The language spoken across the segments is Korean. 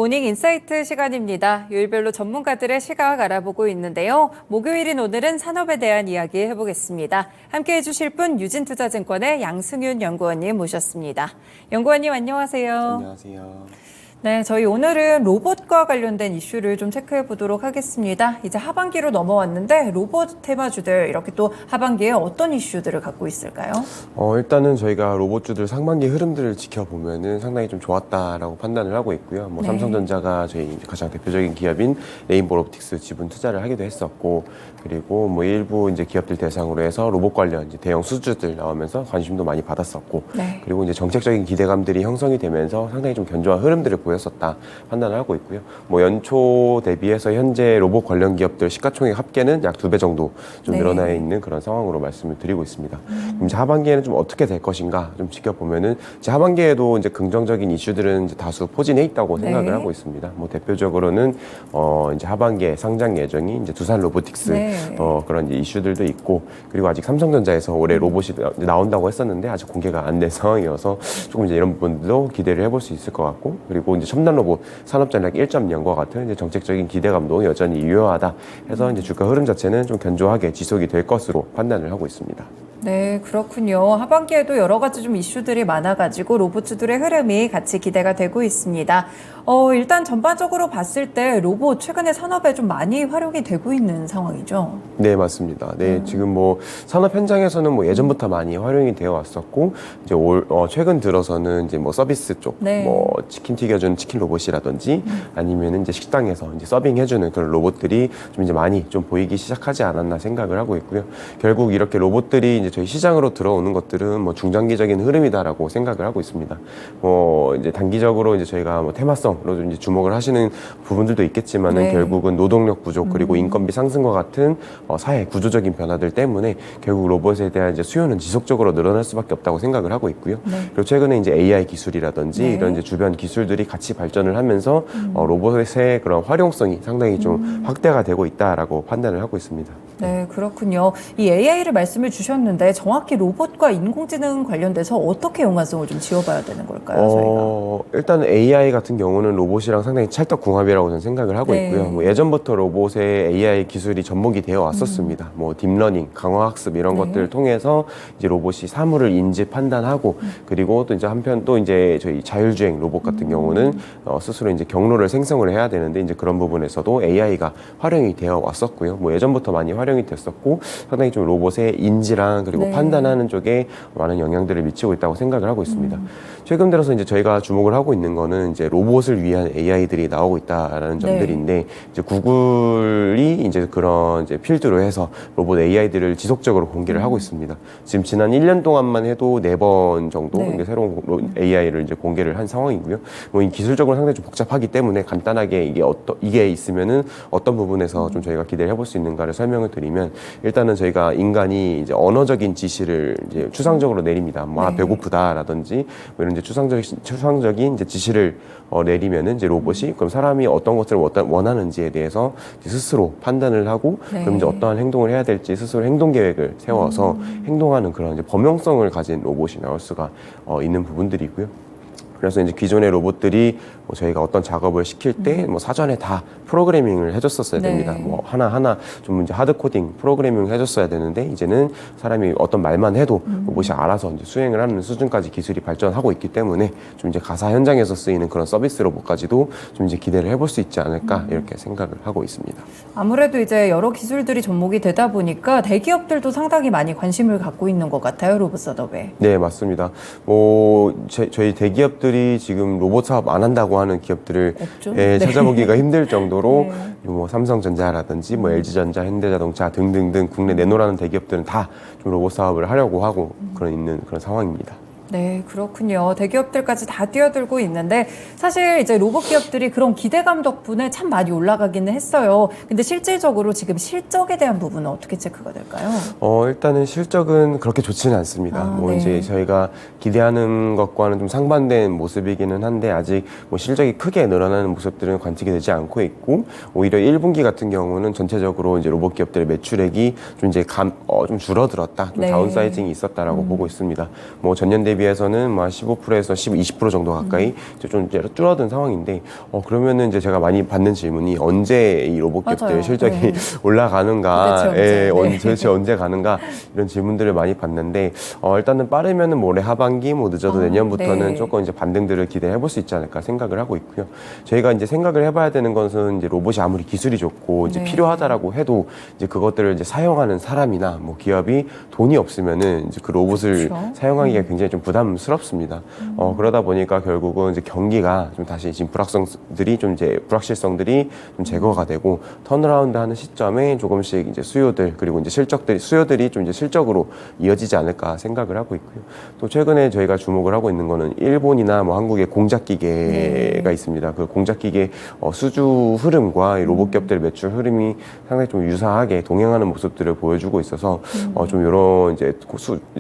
모닝 인사이트 시간입니다. 요일별로 전문가들의 시각 알아보고 있는데요. 목요일인 오늘은 산업에 대한 이야기 해보겠습니다. 함께해 주실 분 유진투자증권의 양승윤 연구원님 모셨습니다. 연구원님 안녕하세요. 안녕하세요. 네, 저희 오늘은 로봇과 관련된 이슈를 좀 체크해 보도록 하겠습니다. 이제 하반기로 넘어왔는데 로봇 테마주들 이렇게 또 하반기에 어떤 이슈들을 갖고 있을까요? 일단은 저희가 로봇주들 상반기 흐름들을 지켜보면은 상당히 좀 좋았다라고 판단을 하고 있고요. 네. 삼성전자가 저희 가장 대표적인 기업인 레인보우 로보틱스 지분 투자를 하기도 했었고, 그리고 일부 이제 기업들 대상으로 해서 로봇 관련 이제 대형 수주들 나오면서 관심도 많이 받았었고, 네. 그리고 이제 정책적인 기대감들이 형성이 되면서 상당히 좀 견조한 흐름들을 보였었다 판단을 하고 있고요. 연초 대비해서 현재 로봇 관련 기업들 시가총액 합계는 약 2배 정도 좀 네. 늘어나 있는 그런 상황으로 말씀을 드리고 있습니다. 그럼 이제 하반기에는 좀 어떻게 될 것인가 좀 지켜보면은 이제 하반기에도 이제 긍정적인 이슈들은 이제 다수 포진해 있다고 생각을 네. 하고 있습니다. 대표적으로는 이제 하반기에 상장 예정이 이제 두산 로보틱스 네. 그런 이제 이슈들도 있고, 그리고 아직 삼성전자에서 올해 로봇이 나온다고 했었는데 아직 공개가 안 된 상황이어서 조금 이제 이런 부분도 기대를 해볼 수 있을 것 같고, 그리고 이제 첨단 로봇 산업전략 1.0과 같은 이제 정책적인 기대감도 여전히 유효하다 해서 이제 주가 흐름 자체는 좀 견조하게 지속이 될 것으로 판단을 하고 있습니다. 네, 그렇군요. 하반기에도 여러 가지 좀 이슈들이 많아가지고 로봇주들의 흐름이 같이 기대가 되고 있습니다. 일단 전반적으로 봤을 때 로봇 최근에 산업에 좀 많이 활용이 되고 있는 상황이죠? 네, 맞습니다. 네, 지금 산업 현장에서는 예전부터 많이 활용이 되어 왔었고, 이제 최근 들어서는 이제 서비스 쪽, 네. 치킨 튀겨주는 치킨 로봇이라든지 아니면 이제 식당에서 이제 서빙해주는 그런 로봇들이 좀 이제 많이 좀 보이기 시작하지 않았나 생각을 하고 있고요. 결국 이렇게 로봇들이 이제 저희 시장으로 들어오는 것들은 중장기적인 흐름이다라고 생각을 하고 있습니다. 이제 단기적으로 이제 저희가 테마성으로 좀 이제 주목을 하시는 부분들도 있겠지만은 네. 결국은 노동력 부족 그리고 인건비 상승과 같은 사회 구조적인 변화들 때문에 결국 로봇에 대한 이제 수요는 지속적으로 늘어날 수밖에 없다고 생각을 하고 있고요. 네. 그리고 최근에 이제 AI 기술이라든지 네. 이런 이제 주변 기술들이 같이 발전을 하면서 로봇의 그런 활용성이 상당히 좀 확대가 되고 있다라고 판단을 하고 있습니다. 네, 그렇군요. 이 AI를 말씀을 주셨는데 정확히 로봇과 인공지능 관련돼서 어떻게 연관성을 좀 지어봐야 되는 걸까요, 저희가? 일단 AI 같은 경우는 로봇이랑 상당히 찰떡궁합이라고 저는 생각을 하고 네. 있고요. 예전부터 로봇에 AI 기술이 접목이 되어 왔었습니다. 딥러닝, 강화학습 이런 네. 것들을 통해서 이제 로봇이 사물을 인지 판단하고, 그리고 또 이제 한편 또 이제 저희 자율주행 로봇 같은 경우는 스스로 이제 경로를 생성을 해야 되는데 이제 그런 부분에서도 AI가 활용이 되어 왔었고요. 예전부터 많이 활용이 됐었고 상당히 좀 로봇의 인지랑 그리고 네. 판단하는 쪽에 많은 영향들을 미치고 있다고 생각을 하고 있습니다. 최근 들어서 이제 저희가 주목을 하고 있는 거는 이제 로봇을 위한 AI들이 나오고 있다라는 점들인데, 이제 구글이 이제 그런 이제 필두로 해서 로봇 AI들을 지속적으로 공개를 하고 있습니다. 지금 지난 1년 동안만 해도 4번 정도 네. 이제 새로운 AI를 이제 공개를 한 상황이고요. 이 기술적으로 상당히 좀 복잡하기 때문에 간단하게 이게 있으면은 어떤 부분에서 좀 저희가 기대를 해볼 수 있는가를 설명을 드리면, 일단은 저희가 인간이 이제 언어적인 지시를 이제 추상적으로 내립니다. 네. 배고프다라든지 이런 이제 추상적인 이제 지시를 내리면은 이제 로봇이 그럼 사람이 어떤 것을 원하는지에 대해서 이제 스스로 판단을 하고, 네. 그럼 이제 어떠한 행동을 해야 될지 스스로 행동 계획을 세워서 행동하는 그런 이제 범용성을 가진 로봇이 나올 수가 있는 부분들이고요. 그래서 이제 기존의 로봇들이 저희가 어떤 작업을 시킬 때 사전에 다 프로그래밍을 해줬었어야 됩니다. 네. 하나하나 좀 이제 하드 코딩 프로그래밍을 해줬어야 되는데, 이제는 사람이 어떤 말만 해도 로봇이 알아서 이제 수행을 하는 수준까지 기술이 발전하고 있기 때문에 좀 이제 가사 현장에서 쓰이는 그런 서비스 로봇까지도 좀 이제 기대를 해볼 수 있지 않을까 이렇게 생각을 하고 있습니다. 아무래도 이제 여러 기술들이 접목이 되다 보니까 대기업들도 상당히 많이 관심을 갖고 있는 것 같아요, 로봇 산업에. 네, 맞습니다. 저희 대기업들이 지금 로봇 사업 안 한다고 하는 기업들을 없죠? 네. 찾아보기가 힘들 정도로 네. 삼성전자라든지 LG전자, 현대자동차 등등등 국내 내놓으라는 대기업들은 다 좀 로봇 사업을 하려고 하고 있는 그런 상황입니다. 네, 그렇군요. 대기업들까지 다 뛰어들고 있는데 사실 이제 로봇 기업들이 그런 기대감 덕분에 참 많이 올라가기는 했어요. 근데 실질적으로 지금 실적에 대한 부분은 어떻게 체크가 될까요? 일단은 실적은 그렇게 좋지는 않습니다. 네. 이제 저희가 기대하는 것과는 좀 상반된 모습이기는 한데 아직 실적이 크게 늘어나는 모습들은 관측이 되지 않고 있고, 오히려 1분기 같은 경우는 전체적으로 이제 로봇 기업들의 매출액이 좀 이제 좀 줄어들었다, 좀 네. 다운사이징이 있었다라고 보고 있습니다. 전년 대비 대비해서는 뭐 15%에서 20% 정도 가까이 이제 좀 이제 줄어든 상황인데, 그러면은 이제 제가 많이 받는 질문이 언제 이 로봇 기업들 맞아요. 실적이 네. 올라가는가, 도대체 언제? 네. 도대체 언제 가는가 이런 질문들을 많이 받는데, 일단은 빠르면은 뭐 올해 하반기, 뭐 늦어도 내년부터는 네. 조금 이제 반등들을 기대해 볼 수 있지 않을까 생각을 하고 있고요. 저희가 이제 생각을 해봐야 되는 것은 이제 로봇이 아무리 기술이 좋고 이제 네. 필요하다라고 해도 이제 그것들을 이제 사용하는 사람이나 뭐 기업이 돈이 없으면은 이제 그 로봇을 그렇죠. 사용하기가 굉장히 좀 부담스럽습니다. 그러다 보니까 결국은 이제 경기가 좀 다시 지금 불확실성들이 좀 제거가 되고 턴어라운드 하는 시점에 조금씩 이제 수요들 그리고 이제 수요들이 좀 이제 실적으로 이어지지 않을까 생각을 하고 있고요. 또 최근에 저희가 주목을 하고 있는 거는 일본이나 뭐 한국의 공작 기계가 있습니다. 그 공작 기계 수주 흐름과 이 로봇 기업들의 매출 흐름이 상당히 좀 유사하게 동행하는 모습들을 보여주고 있어서 좀 이런 이제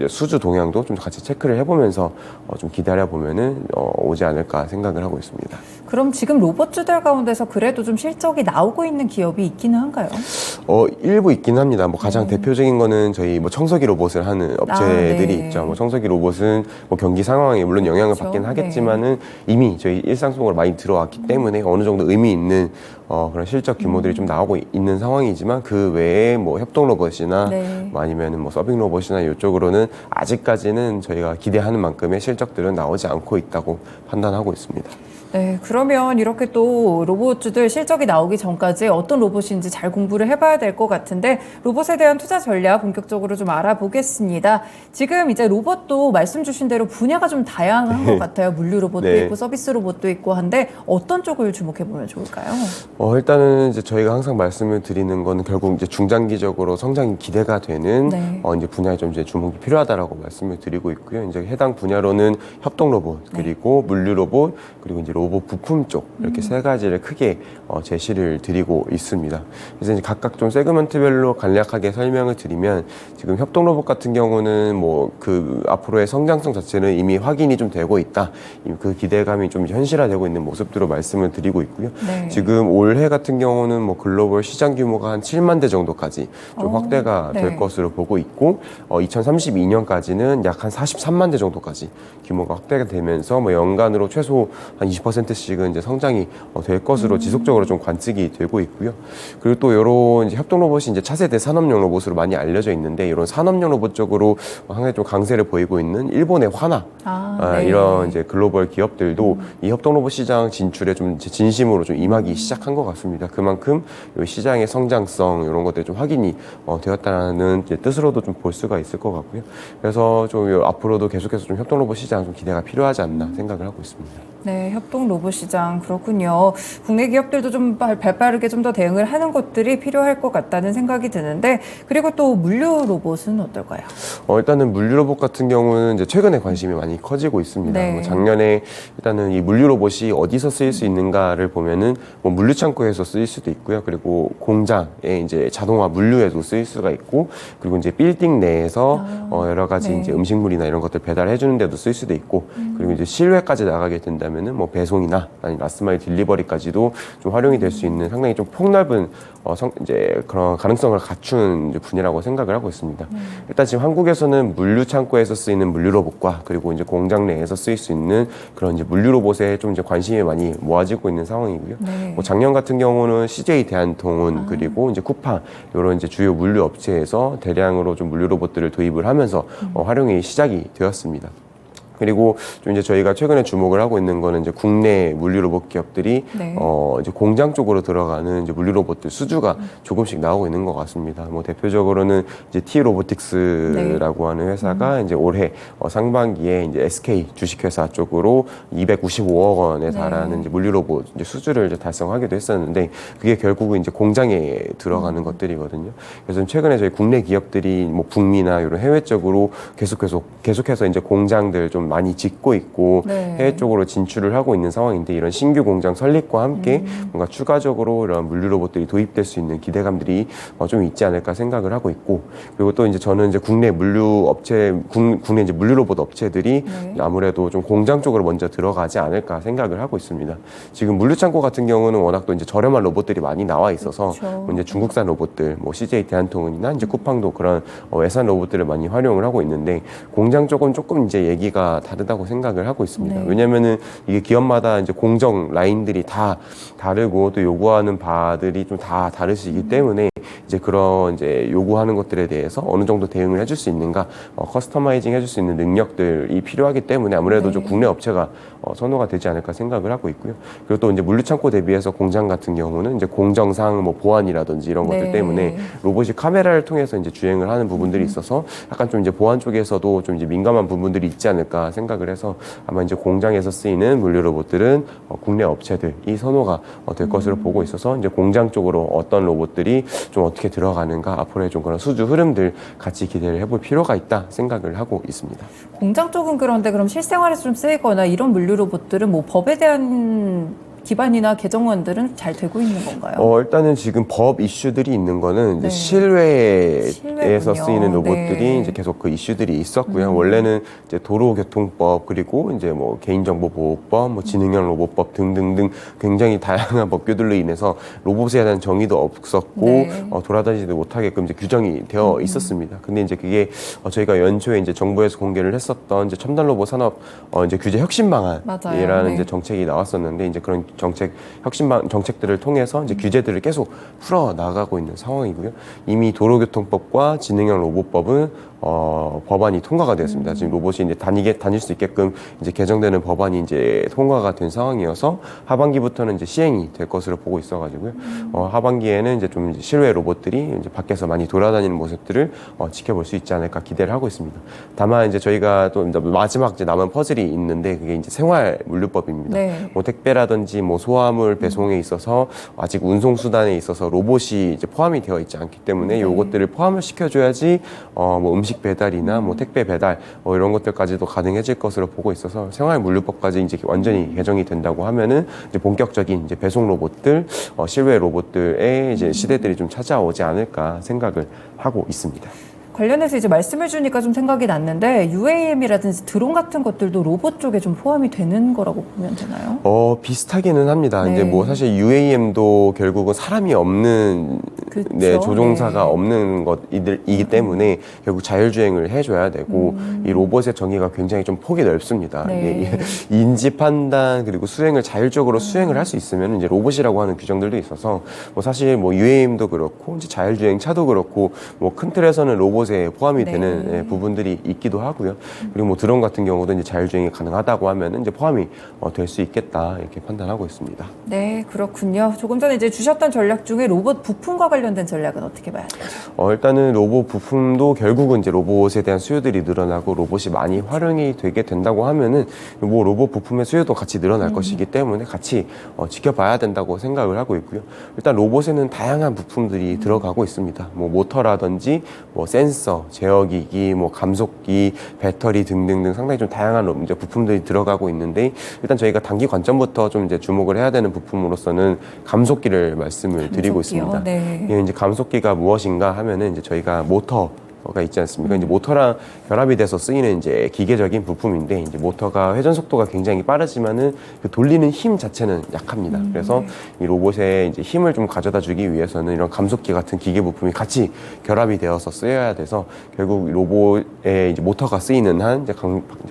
수주 동향도 좀 같이 체크를 해보면서 좀 기다려 보면은 오지 않을까 생각을 하고 있습니다. 그럼 지금 로봇주들 가운데서 그래도 좀 실적이 나오고 있는 기업이 있기는 한가요? 일부 있긴 합니다. 뭐 가장 대표적인 거는 저희 뭐 청소기 로봇을 하는 업체들이 네. 있죠. 뭐 청소기 로봇은 뭐 경기 상황에 물론 영향을 그렇죠. 받긴 하겠지만은 이미 저희 일상 속으로 많이 들어왔기 때문에 어느 정도 의미 있는 그런 실적 규모들이 좀 나오고 있는 상황이지만 그 외에 뭐 협동 로봇이나 네. 뭐 아니면은 뭐 서빙 로봇이나 이쪽으로는 아직까지는 저희가 기대하는 만큼의 실적들은 나오지 않고 있다고 판단하고 있습니다. 네, 그러면 이렇게 또 로봇주들 실적이 나오기 전까지 어떤 로봇인지 잘 공부를 해봐야 될 것 같은데 로봇에 대한 투자 전략 본격적으로 좀 알아보겠습니다. 지금 이제 로봇도 말씀 주신 대로 분야가 좀 다양한 것 같아요. 물류 로봇도 네. 있고 서비스 로봇도 있고 한데 어떤 쪽을 주목해 보면 좋을까요? 일단은 이제 저희가 항상 말씀을 드리는 거는 결국 이제 중장기적으로 성장이 기대가 되는 네. 이제 분야에 좀 이제 주목이 필요하다라고 말씀을 드리고 있고요. 이제 해당 분야로는 협동 로봇 그리고 물류 로봇 그리고 이제 로봇 부품 쪽 이렇게 세 가지를 크게 제시를 드리고 있습니다. 그래서 이제 각각 좀 세그먼트별로 간략하게 설명을 드리면 지금 협동 로봇 같은 경우는 뭐 그 앞으로의 성장성 자체는 이미 확인이 좀 되고 있다. 그 기대감이 좀 현실화되고 있는 모습들로 말씀을 드리고 있고요. 네. 지금 올해 같은 경우는 뭐 글로벌 시장 규모가 한 7만 대 정도까지 좀 확대가 될 네. 것으로 보고 있고 2032년까지는 약 한 43만 대 정도까지 규모가 확대가 되면서 뭐 연간으로 최소 한 20%씩은 이제 성장이 될 것으로 지속적으로 좀 관측이 되고 있고요. 그리고 또 이런 이제 협동 로봇이 이제 차세대 산업용 로봇으로 많이 알려져 있는데 이런 산업용 로봇 쪽으로 상당히 좀 강세를 보이고 있는 일본의 화나 네. 이런 이제 글로벌 기업들도 이 협동 로봇 시장 진출에 좀 진심으로 좀 임하기 시작한 것 같습니다. 그만큼 이 시장의 성장성 이런 것들이 좀 확인이 되었다는 이제 뜻으로도 좀 볼 수가 있을 것 같고요. 그래서 좀 앞으로도 계속해서 좀 협동 로봇 시장 좀 기대가 필요하지 않나 생각을 하고 있습니다. 네, 협동 로봇 시장 그렇군요. 국내 기업들도 좀 발빠르게 좀 더 대응을 하는 것들이 필요할 것 같다는 생각이 드는데 그리고 또 물류 로봇은 어떨까요? 일단은 물류 로봇 같은 경우는 이제 최근에 관심이 많이 커지고 있습니다. 네. 뭐 작년에 일단은 이 물류 로봇이 어디서 쓰일 수 있는가를 보면은 뭐 물류 창고에서 쓰일 수도 있고요. 그리고 공장에 이제 자동화 물류에도 쓰일 수가 있고 그리고 이제 빌딩 내에서 여러 가지 네. 이제 음식물이나 이런 것들 배달해 주는 데도 쓸 수도 있고 그리고 이제 실외까지 나가게 된다면은 뭐 배송이나 아니 라스마일 딜리버리까지도 좀 활용이 될 수 있는 상당히 좀 폭넓은 이제 그런 가능성을 갖춘 이제 분야라고 생각을 하고 있습니다. 일단 지금 한국에서는 물류 창고에서 쓰이는 물류 로봇과 그리고 이제 공장 내에서 쓰일 수 있는 그런 이제 물류 로봇에 좀 이제 관심이 많이 모아지고 있는 상황이고요. 네. 뭐 작년 같은 경우는 CJ 대한통운 그리고 이제 쿠팡 이런 이제 주요 물류 업체에서 대량으로 좀 물류 로봇들을 도입을 하면서 활용이 시작이 되었습니다. 그리고 좀 이제 저희가 최근에 주목을 하고 있는 거는 이제 국내 물류 로봇 기업들이 네. 이제 공장 쪽으로 들어가는 이제 물류 로봇들 수주가 조금씩 나오고 있는 것 같습니다. 뭐 대표적으로는 이제 T 로보틱스라고 하는 회사가 이제 올해 상반기에 이제 SK 주식회사 쪽으로 295억 원에 달하는 이제 물류 로봇 이제 수주를 이제 달성하기도 했었는데 그게 결국은 이제 공장에 들어가는 것들이거든요. 그래서 최근에 저희 국내 기업들이 뭐 북미나 이런 해외 쪽으로 계속해서 이제 공장들 좀 많이 짓고 있고 네. 해외 쪽으로 진출을 하고 있는 상황인데 이런 신규 공장 설립과 함께 뭔가 추가적으로 이런 물류 로봇들이 도입될 수 있는 기대감들이 좀 있지 않을까 생각을 하고 있고 그리고 또 이제 저는 이제 국내 물류 업체, 국내 이제 물류 로봇 업체들이 네. 아무래도 좀 공장 쪽으로 먼저 들어가지 않을까 생각을 하고 있습니다. 지금 물류 창고 같은 경우는 워낙 또 이제 저렴한 로봇들이 많이 나와 있어서 그렇죠. 뭐 이제 중국산 로봇들, 뭐 CJ 대한통운이나 이제 쿠팡도 그런 외산 로봇들을 많이 활용을 하고 있는데 공장 쪽은 조금 이제 얘기가 다르다고 생각을 하고 있습니다. 네. 왜냐면은 이게 기업마다 이제 공정 라인들이 다 다르고 또 요구하는 바들이 좀 다 다르시기 때문에 이제 그런 이제 요구하는 것들에 대해서 어느 정도 대응을 해줄 수 있는가, 커스터마이징 해줄 수 있는 능력들이 필요하기 때문에 아무래도 네. 좀 국내 업체가 선호가 되지 않을까 생각을 하고 있고요. 그리고 또 이제 물류창고 대비해서 공장 같은 경우는 이제 공정상 뭐 보안이라든지 이런 것들 네. 때문에 로봇이 카메라를 통해서 이제 주행을 하는 부분들이 있어서 약간 좀 이제 보안 쪽에서도 좀 이제 민감한 부분들이 있지 않을까 생각을 해서 아마 이제 공장에서 쓰이는 물류 로봇들은 국내 업체들이 선호가 될 것으로 보고 있어서 이제 공장 쪽으로 어떤 로봇들이 좀 어떻게 들어가는가 앞으로의 좀 그런 수주 흐름들 같이 기대를 해볼 필요가 있다 생각을 하고 있습니다. 공장 쪽은 그런데 그럼 실생활에서 좀 쓰이거나 이런 물류 로봇들은 뭐 법에 대한 기반이나 개정안들은 잘 되고 있는 건가요? 일단은 지금 법 이슈들이 있는 거는 이제 네. 실외에서 실외군요. 쓰이는 로봇들이 네. 이제 계속 그 이슈들이 있었고요. 원래는 이제 도로교통법 그리고 이제 뭐 개인정보보호법, 뭐 지능형 로봇법 등등등 굉장히 다양한 법규들로 인해서 로봇에 대한 정의도 없었고 네. 돌아다니지도 못하게끔 이제 규정이 되어 있었습니다. 근데 이제 그게 저희가 연초에 이제 정부에서 공개를 했었던 이제 첨단 로봇 산업 이제 규제 혁신 맞아요. 방안이라는 네. 이제 정책이 나왔었는데 이제 그런 정책들을 통해서 이제 규제들을 계속 풀어 나가고 있는 상황이고요. 이미 도로교통법과 지능형 로봇법은 법안이 통과가 되었습니다. 지금 로봇이 이제 다닐 수 있게끔 이제 개정되는 법안이 이제 통과가 된 상황이어서 하반기부터는 이제 시행이 될 것으로 보고 있어가지고요. 하반기에는 이제 좀 이제 실외 로봇들이 이제 밖에서 많이 돌아다니는 모습들을 지켜볼 수 있지 않을까 기대를 하고 있습니다. 다만 이제 저희가 또 이제 마지막 이제 남은 퍼즐이 있는데 그게 이제 생활 물류법입니다. 네. 뭐 택배라든지 뭐 소화물 배송에 있어서 아직 운송 수단에 있어서 로봇이 이제 포함이 되어 있지 않기 때문에 네. 요것들을 포함을 시켜줘야지 뭐 음식 배달이나 뭐 택배 배달 이런 것들까지도 가능해질 것으로 보고 있어서 생활 물류법까지 이제 완전히 개정이 된다고 하면은 이제 본격적인 이제 배송 로봇들, 실외 로봇들의 이제 시대들이 좀 찾아오지 않을까 생각을 하고 있습니다. 관련해서 이제 말씀해 주니까 좀 생각이 났는데 UAM이라든지 드론 같은 것들도 로봇 쪽에 좀 포함이 되는 거라고 보면 되나요? 비슷하기는 합니다. 네. 이제 뭐 사실 UAM도 결국은 사람이 없는 그쵸? 네, 조종사가 네. 없는 것이기 때문에 결국 자율주행을 해줘야 되고 이 로봇의 정의가 굉장히 좀 폭이 넓습니다. 네. 이게 인지 판단 그리고 수행을 자율적으로 수행을 할 수 있으면 이제 로봇이라고 하는 규정들도 있어서 뭐 사실 뭐 UAM도 그렇고 이제 자율주행 차도 그렇고 뭐 큰 틀에서는 로봇에 포함이 네. 되는 부분들이 있기도 하고요. 그리고 뭐 드론 같은 경우도 이제 자율주행이 가능하다고 하면 이제 포함이 될 수 있겠다 이렇게 판단하고 있습니다. 네, 그렇군요. 조금 전에 이제 주셨던 전략 중에 로봇 부품과 관련된 전략은 어떻게 봐야 되죠? 일단은 로봇 부품도 결국은 이제 로봇에 대한 수요들이 늘어나고 로봇이 많이 활용이 되게 된다고 하면은 뭐 로봇 부품의 수요도 같이 늘어날 것이기 때문에 같이 지켜봐야 된다고 생각을 하고 있고요. 일단 로봇에는 다양한 부품들이 들어가고 있습니다. 뭐 모터라든지 뭐 센서, 제어기기, 뭐 감속기, 배터리 등등등 상당히 좀 다양한 이제 부품들이 들어가고 있는데 일단 저희가 단기 관점부터 좀 이제 주목을 해야 되는 부품으로서는 감속기를 말씀을 드리고 감속기요? 있습니다. 네. 예, 이제 감속기가 무엇인가 하면은 이제 저희가 모터가 있지 않습니까? 이제 모터랑 결합이 돼서 쓰이는 이제 기계적인 부품인데 이제 모터가 회전 속도가 굉장히 빠르지만은 그 돌리는 힘 자체는 약합니다. 그래서 이 로봇에 이제 힘을 좀 가져다 주기 위해서는 이런 감속기 같은 기계 부품이 같이 결합이 되어서 쓰여야 돼서 결국 로봇에 이제 모터가 쓰이는 한 이제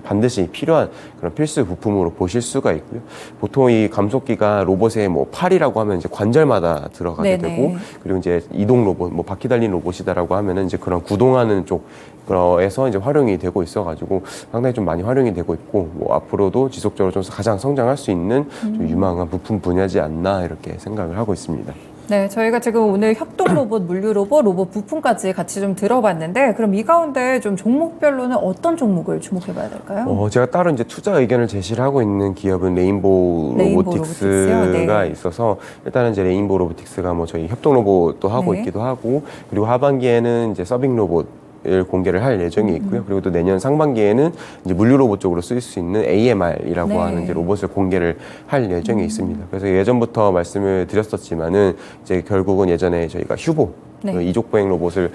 반드시 필요한 그런 필수 부품으로 보실 수가 있고요. 보통 이 감속기가 로봇의 뭐 팔이라고 하면 이제 관절마다 들어가게 네네. 되고 그리고 이제 이동 로봇, 뭐 바퀴 달린 로봇이다라고 하면은 이제 그런 구동하는 쪽에서 이제 활용이 되고 있어가지고 상당히 좀 많이 활용이 되고 있고 뭐 앞으로도 지속적으로 좀 가장 성장할 수 있는 좀 유망한 부품 분야지 않나 이렇게 생각을 하고 있습니다. 네, 저희가 지금 오늘 협동 로봇, 물류 로봇, 로봇 부품까지 같이 좀 들어봤는데 그럼 이 가운데 좀 종목별로는 어떤 종목을 주목해 봐야 될까요? 제가 따로 이제 투자 의견을 제시를 하고 있는 기업은 레인보우 로보틱스가 로보틱스요? 네. 있어서 일단은 이제 레인보우 로보틱스가 뭐 저희 협동 로봇도 하고 네. 있기도 하고 그리고 하반기에는 이제 서빙 로봇 을 공개를 할 예정이 있고요. 그리고 또 내년 상반기에는 이제 물류 로봇 쪽으로 쓰일 수 있는 AMR이라고 네. 하는 이제 로봇을 공개를 할 예정이 있습니다. 그래서 예전부터 말씀을 드렸었지만은 이제 결국은 예전에 저희가 휴보 네. 이족보행 로봇을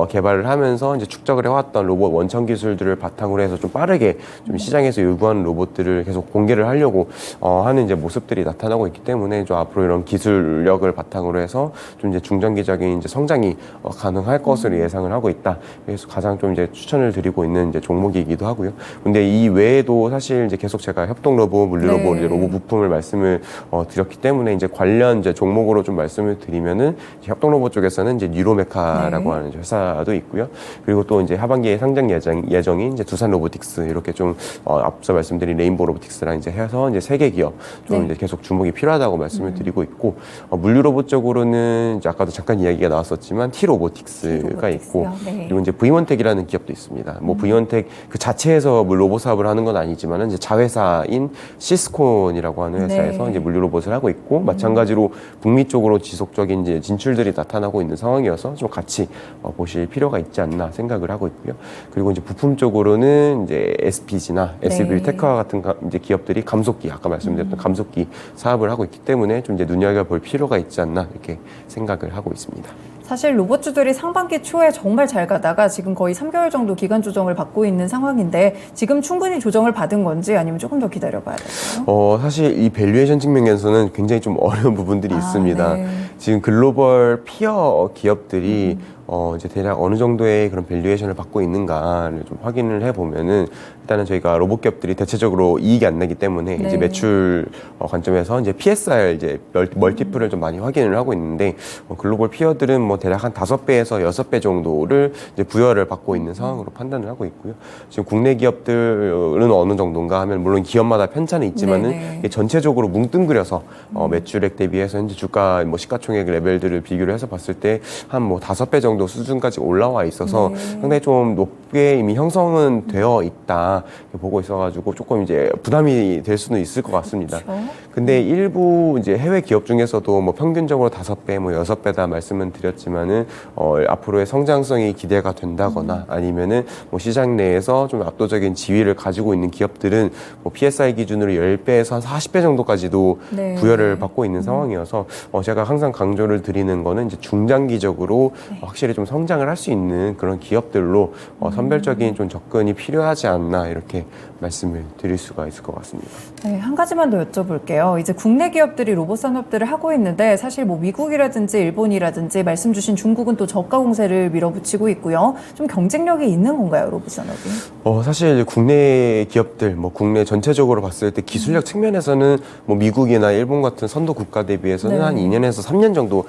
개발을 하면서 이제 축적을 해왔던 로봇 원천 기술들을 바탕으로 해서 좀 빠르게 좀 시장에서 요구하는 로봇들을 계속 공개를 하려고 하는 이제 모습들이 나타나고 있기 때문에 좀 앞으로 이런 기술력을 바탕으로 해서 좀 이제 중장기적인 이제 성장이 가능할 것으로 예상을 하고 있다. 그래서 가장 좀 이제 추천을 드리고 있는 이제 종목이기도 하고요. 근데 이 외에도 사실 이제 계속 제가 협동 로봇, 물리 로봇, 이제 로봇 부품을 말씀을 드렸기 때문에 이제 관련 이제 종목으로 좀 말씀을 드리면은 협동 로봇 쪽에서는 이제 뉴로메카라고 하는 회사도 있고요. 그리고 또 이제 하반기에 상장 예정인 이제 두산 로보틱스 이렇게 좀 앞서 말씀드린 레인보우 로보틱스랑 이제 해서 이제 세 개 기업 좀 이제 계속 주목이 필요하다고 말씀을 드리고 있고 물류 로봇 쪽으로는 이제 아까도 잠깐 이야기가 나왔었지만 T 로보틱스가 있고 그리고 이제 V원텍이라는 기업도 있습니다. 뭐 V원텍 그 자체에서 로봇 사업을 하는 건 아니지만은 이제 자회사인 시스콘이라고 하는 회사에서 이제 물류 로봇을 하고 있고 마찬가지로 북미 쪽으로 지속적인 이제 진출들이 나타나고 있는 상황이어서 좀 같이 보실 필요가 있지 않나 생각을 하고 있고요. 그리고 이제 부품 쪽으로는 이제 SPG나 SB 테크와 같은 이제 기업들이 감속기 아까 말씀드렸던 감속기 사업을 하고 있기 때문에 좀 이제 눈여겨볼 필요가 있지 않나 이렇게 생각을 하고 있습니다. 사실 로봇주들이 상반기 초에 정말 잘 가다가 지금 거의 3개월 정도 기간 조정을 받고 있는 상황인데 지금 충분히 조정을 받은 건지 아니면 조금 더 기다려봐야 될까요? 사실 이 밸류에이션 측면에서는 굉장히 좀 어려운 부분들이 있습니다. 지금 글로벌 피어 기업들이 이제 대략 어느 정도의 그런 밸류에이션을 받고 있는가를 좀 확인을 해보면은 일단은 저희가 로봇 기업들이 대체적으로 이익이 안 나기 때문에 이제 매출 관점에서 이제 PSR 이제 멀티플을 좀 많이 확인을 하고 있는데 글로벌 피어들은 뭐 대략 한 5배에서 6배 정도를 이제 부여를 받고 있는 상황으로 판단을 하고 있고요. 지금 국내 기업들은 어느 정도인가 하면 물론 기업마다 편차는 있지만은 이게 전체적으로 뭉뚱그려서 매출액 대비해서 현재 주가 뭐 시가총액 레벨들을 비교를 해서 봤을 때 한 뭐 5배 정도 수준까지 올라와 있어서 상당히 좀 높게 이미 형성은 되어 있다 보고 있어가지고 조금 이제 부담이 될 수는 있을 것 같습니다. 근데 일부 이제 해외 기업 중에서도 뭐 평균적으로 5배, 뭐 6배다 말씀은 드렸지만은 앞으로의 성장성이 기대가 된다거나 아니면은 뭐 시장 내에서 좀 압도적인 지위를 가지고 있는 기업들은 뭐 PSI 기준으로 10배에서 한 40배 정도까지도 부여를 받고 있는 상황이어서 제가 항상 강조를 드리는 거는 이제 중장기적으로 확실히 좀 성장을 할 수 있는 그런 기업들로 선별적인 좀 접근이 필요하지 않나 이렇게 말씀을 드릴 수가 있을 것 같습니다. 네, 한 가지만 더 여쭤볼게요. 이제 국내 기업들이 로봇 산업들을 하고 있는데 사실 뭐 미국이라든지 일본이라든지 말씀 주신 중국은 또 저가 공세를 밀어붙이고 있고요. 좀 경쟁력이 있는 건가요, 로봇 산업이? 사실 국내 기업들, 뭐 국내 전체적으로 봤을 때 기술력 측면에서는 뭐 미국이나 일본 같은 선도 국가 대비해서는 한 2년에서 3년 정도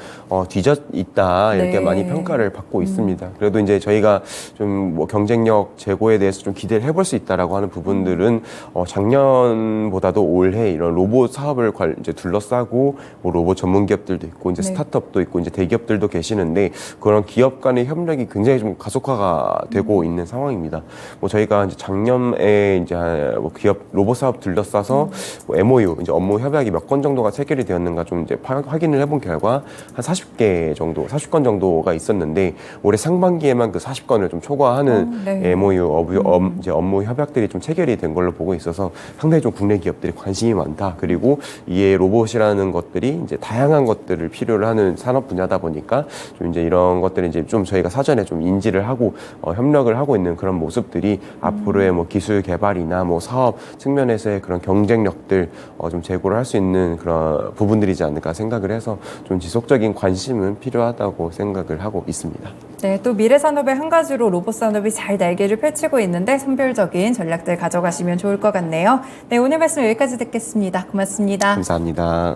뒤져 있다 이렇게 많이 평가를 받고 있습니다. 그래도 이제 저희가 좀 뭐 경쟁력 제고에 대해서 좀 기대를 해볼 수 있다라고 하는 부분들은 작년보다도 올해 이런 로봇 사업을 이제 둘러싸고 뭐 로봇 전문 기업들도 있고 이제 스타트업도 있고 이제 대기업들도 계시는데 그런 기업 간의 협력이 굉장히 좀 가속화가 되고 있는 상황입니다. 뭐 저희가 이제 작년에 이제 뭐 기업 로봇 사업 둘러싸서 뭐 MOU 이제 업무 협약이 몇 건 정도가 체결이 되었는가 좀 이제 확인을 해본 결과 한 40개 정도, 40건 정도가 있었는데 올해 상반기에만 그 40건을 좀 초과하는 MOU 이제 업무 협약들이 좀 체결이 된 걸로 보고 있어서 상당히 좀 국내 기업들이 관심이 많다. 그리고 이에 로봇이라는 것들이 이제 다양한 것들을 필요로 하는 산업 분야다 보니까 좀 이제 이런 것들을 이제 좀 저희가 사전에 좀 인지를 하고 협력을 하고 있는 그런 모습들이 앞으로의 뭐 기술 개발이나 뭐 사업 측면에서의 그런 경쟁력들 좀 제고를 할 수 있는 그런 부분들이지 않을까 생각을 해서 좀 지속적인 관심은 필요하다고 생각을 하고 있습니다. 네, 또 미래 산업의 한 가지로 로봇 산업이 잘 날개를 펼치고 있는데 선별적인 전략들 가져가시면 좋을 것 같네요. 네, 오늘 말씀 여기까지 듣겠습니다. 고맙습니다. 감사합니다.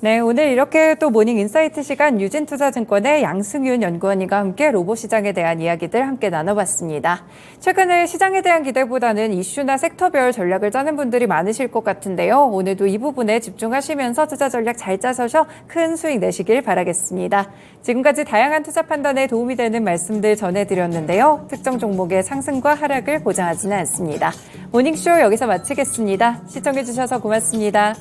네, 오늘 이렇게 또 모닝 인사이트 시간 유진투자증권의 양승윤 연구원님과 함께 로봇 시장에 대한 이야기들 함께 나눠봤습니다. 최근에 시장에 대한 기대보다는 이슈나 섹터별 전략을 짜는 분들이 많으실 것 같은데요. 오늘도 이 부분에 집중하시면서 투자 전략 잘 짜셔서 큰 수익 내시길 바라겠습니다. 지금까지 다양한 투자 판단에 도움이 되는 말씀들 전해드렸는데요. 특정 종목의 상승과 하락을 보장하지는 않습니다. 모닝쇼 여기서 마치겠습니다. 시청해주셔서 고맙습니다.